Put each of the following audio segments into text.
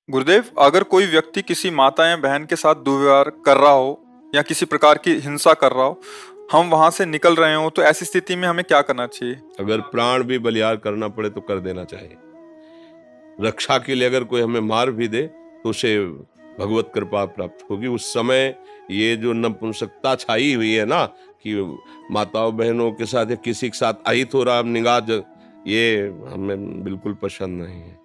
गुरुदेव, अगर कोई व्यक्ति किसी माता या बहन के साथ दुर्व्यवहार कर रहा हो या किसी प्रकार की हिंसा कर रहा हो, हम वहां से निकल रहे हो, तो ऐसी स्थिति में हमें क्या करना चाहिए? अगर प्राण भी बलियार करना पड़े तो कर देना चाहिए। रक्षा के लिए अगर कोई हमें मार भी दे तो उसे भगवत कृपा प्राप्त होगी। उस समय ये जो नपुंसकता छाई हुई है ना, कि माताओं बहनों के साथ या किसी के साथ अहित हो रहा निगाह, ये हमें बिल्कुल पसंद नहीं है।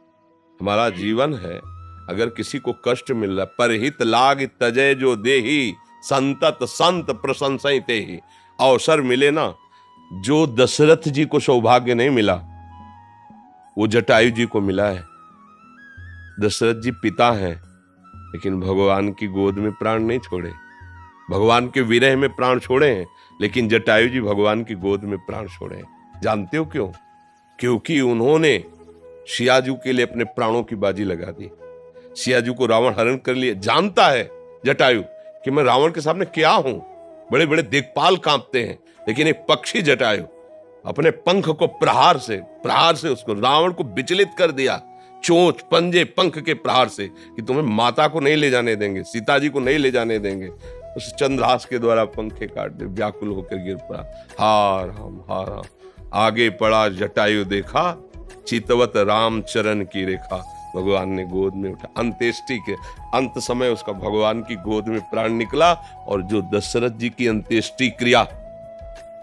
हमारा जीवन है, अगर किसी को कष्ट मिल रहा है, परहित लाग तजय जो देही संतत संत प्रशंसिते ही। अवसर मिले ना, जो दशरथ जी को सौभाग्य नहीं मिला वो जटायु जी को मिला है। दशरथ जी पिता हैं, लेकिन भगवान की गोद में प्राण नहीं छोड़े। भगवान के विरह में प्राण छोड़े हैं, लेकिन जटायु जी भगवान की गोद में प्राण छोड़े हैं। जानते हो क्यों? क्योंकि उन्होंने सियाजू के लिए अपने प्राणों की बाजी लगा दी। सियाजू को रावण हरण कर लिए। जानता है जटायु कि मैं रावण के सामने क्या हूं, बड़े बड़े दिक्पाल कांपते हैं, लेकिन एक पक्षी जटायु अपने पंख को प्रहार से उसको रावण को विचलित कर दिया। चोंच पंजे पंख के प्रहार से, कि तुम्हें माता को नहीं ले जाने देंगे, सीता जी को नहीं ले जाने देंगे। उस चंद्रहास के द्वारा पंखे काट दे, व्याकुल होकर गिर पड़ा। हार हम आगे पड़ा जटायु देखा, चितवत राम चरण की रेखा। भगवान ने गोद में उठा। अंत्येष्टि के अंत समय उसका भगवान की गोद में प्राण निकला। और जो दशरथ जी की अंत्येष्टि क्रिया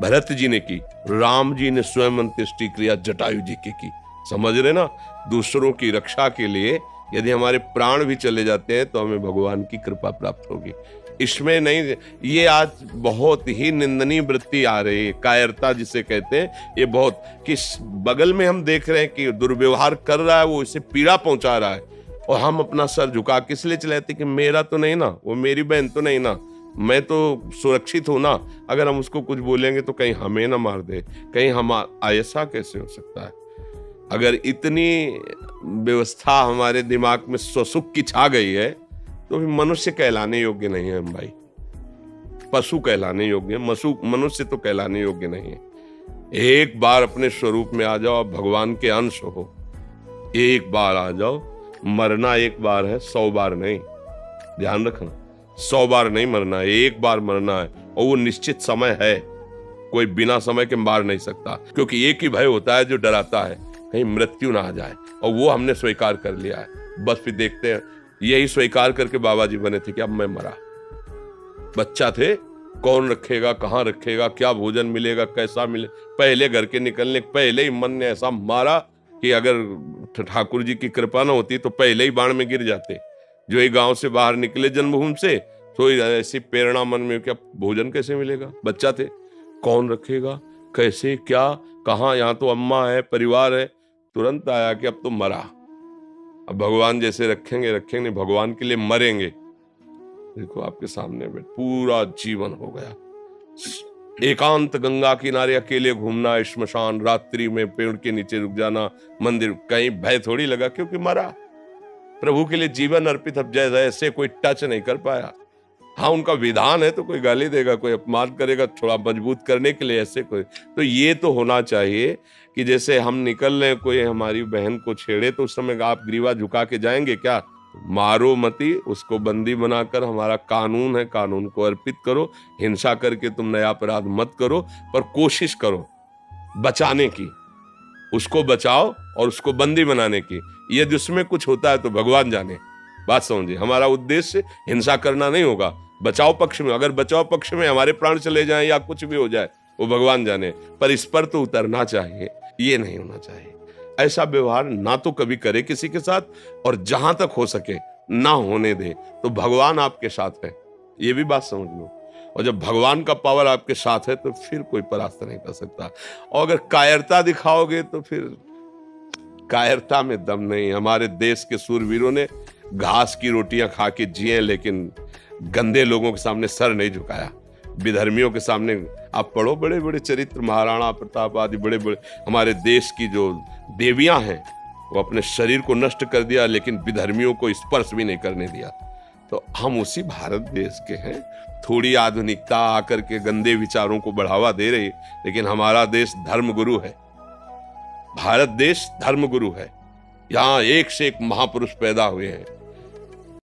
भरत जी ने की, राम जी ने स्वयं अंत्येष्टि क्रिया जटायु जी की। समझ रहे ना? दूसरों की रक्षा के लिए यदि हमारे प्राण भी चले जाते हैं तो हमें भगवान की कृपा प्राप्त होगी। इसमें नहीं, ये आज बहुत ही निंदनीय वृत्ति आ रही है, कायरता जिसे कहते हैं। ये बहुत, किस बगल में हम देख रहे हैं कि दुर्व्यवहार कर रहा है, वो इसे पीड़ा पहुंचा रहा है, और हम अपना सर झुका किस लिए चले जाते कि मेरा तो नहीं ना, वो मेरी बहन तो नहीं ना, मैं तो सुरक्षित हूं ना। अगर हम उसको कुछ बोलेंगे तो कहीं हमें ना मार दे, कहीं हम, ऐसा कैसे हो सकता है? अगर इतनी व्यवस्था हमारे दिमाग में स्वसुख की छा गई है तो भी मनुष्य कहलाने योग्य नहीं है हम भाई। पशु कहलाने योग्य है, मनुष्य तो कहलाने योग्य नहीं है। एक बार अपने स्वरूप में आ जाओ, भगवान के अंश हो, एक बार आ जाओ। मरना एक बार है, 100 बार नहीं। ध्यान रखना, 100 बार नहीं मरना है, एक बार मरना है, और वो निश्चित समय है। कोई बिना समय के मार नहीं सकता, क्योंकि एक ही भय होता है जो डराता है, कहीं मृत्यु ना आ जाए, और वो हमने स्वीकार कर लिया है। बस फिर देखते हैं, यही स्वीकार करके बाबा जी बने थे कि अब मैं मरा। बच्चा थे, कौन रखेगा, कहाँ रखेगा, क्या भोजन मिलेगा, कैसा मिले, पहले घर के निकलने पहले ही मन ने ऐसा मारा कि अगर ठाकुर जी की कृपा न होती तो पहले ही बाण में गिर जाते। जो ही गांव से बाहर निकले जन्मभूमि से, तो ऐसी प्रेरणा मन में, क्या भोजन कैसे मिलेगा। बच्चा थे, कौन रखेगा, कैसे, क्या, कहाँ, यहाँ तो अम्मा है, परिवार है। तुरंत आया कि अब तो मरा, अब भगवान जैसे रखेंगे, भगवान के लिए मरेंगे। देखो आपके सामने बैठ, पूरा जीवन हो गया। एकांत गंगा किनारे अकेले घूमना, श्मशान, रात्रि में पेड़ के नीचे रुक जाना, मंदिर, कहीं भय थोड़ी लगा, क्योंकि मरा। प्रभु के लिए जीवन अर्पित। अब जैसे कोई टच नहीं कर पाया। हाँ, उनका विधान है तो कोई गाली देगा, कोई अपमान करेगा, थोड़ा मजबूत करने के लिए, ऐसे कोई तो ये तो होना चाहिए कि जैसे हम निकल रहे, कोई हमारी बहन को छेड़े तो उस समय आप ग्रीवा झुका के जाएंगे क्या? मारो मती, उसको बंदी बनाकर, हमारा कानून है, कानून को अर्पित करो। हिंसा करके तुम नया अपराध मत करो, पर कोशिश करो बचाने की, उसको बचाओ और उसको बंदी बनाने की। यदि उसमें कुछ होता है तो भगवान जाने। बात समझिए, हमारा उद्देश्य हिंसा करना नहीं होगा। बचाव पक्ष में, अगर बचाव पक्ष में हमारे प्राण चले जाएं या कुछ भी हो जाए, वो भगवान जाने, पर इस पर तो उतरना चाहिए। ये नहीं होना चाहिए। ऐसा व्यवहार ना तो कभी करे किसी के साथ, और जहां तक हो सके ना होने दे। तो भगवान आपके साथ है, ये भी बात समझ लो। और जब भगवान का पावर आपके साथ है तो फिर कोई परास्त नहीं कर सकता। और अगर कायरता दिखाओगे तो फिर कायरता में दम नहीं। हमारे देश के सूरवीरों ने घास की रोटियां खा के जिए, लेकिन गंदे लोगों के सामने सर नहीं झुकाया। विधर्मियों के सामने आप पढ़ो, बड़े बड़े चरित्र, महाराणा प्रताप आदि बड़े बड़े हमारे देश की जो देवियां हैं, वो अपने शरीर को नष्ट कर दिया, लेकिन विधर्मियों को स्पर्श भी नहीं करने दिया। तो हम उसी भारत देश के हैं। थोड़ी आधुनिकता आकर के गंदे विचारों को बढ़ावा दे रही, लेकिन हमारा देश धर्मगुरु है। भारत देश धर्मगुरु है। यहाँ एक से एक महापुरुष पैदा हुए हैं।